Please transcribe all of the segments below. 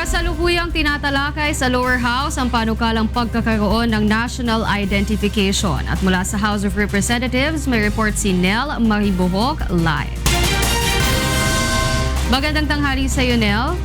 Kasalukuyang tinatalakay sa lower house ang panukalang pagkakaroon ng national identification. At mula sa House of Representatives, may report si Nel Maribohok live. Magandang tanghali sa iyo, Nel.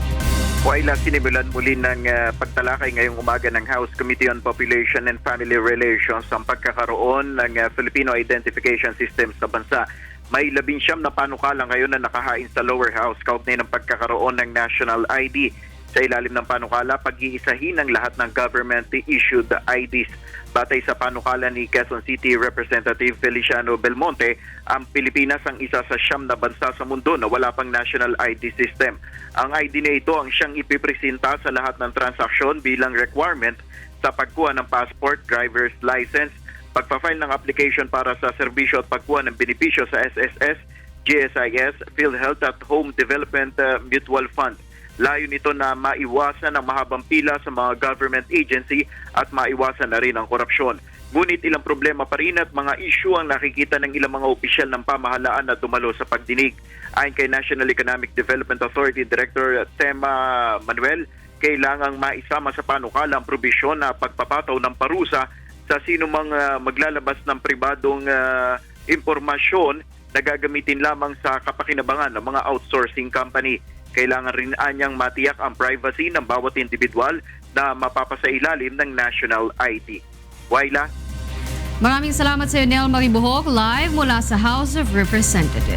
Waila, sinimulan muli ng pagtalakay ngayong umaga ng House Committee on Population and Family Relations ang pagkakaroon ng Filipino Identification System sa bansa. May 19 na panukala ngayon na nakahain sa lower house kaugnay ng pagkakaroon ng national ID. Sa ilalim ng panukala, pag-iisahin ang lahat ng government-issued IDs. Batay sa panukala ni Quezon City Representative Feliciano Belmonte, ang Pilipinas ang isa sa 9 na bansa sa mundo na wala pang national ID system. Ang ID na ito ang siyang ipipresenta sa lahat ng transaksyon bilang requirement sa pagkuha ng passport, driver's license, pagpa-file ng application para sa serbisyo at pagkuha ng benepisyo sa SSS, GSIS, PhilHealth at Home Development Mutual Fund. Layo nito na maiwasan ang mahabang pila sa mga government agency at maiwasan na rin ang korupsyon. Ngunit ilang problema pa rin at mga issue ang nakikita ng ilang mga opisyal ng pamahalaan na dumalo sa pagdinig. Ayon kay National Economic Development Authority Director Tema Manuel, kailangang maisama sa panukala ang probisyon na pagpapataw ng parusa sa sino mang maglalabas ng pribadong impormasyon na gagamitin lamang sa kapakinabangan ng mga outsourcing company. Kailangan rin anyang matiyak ang privacy ng bawat individual na mapapasailalim ng national ID. Waila. Maraming salamat sa iyo, Nel Maribohok, live mula sa House of Representatives.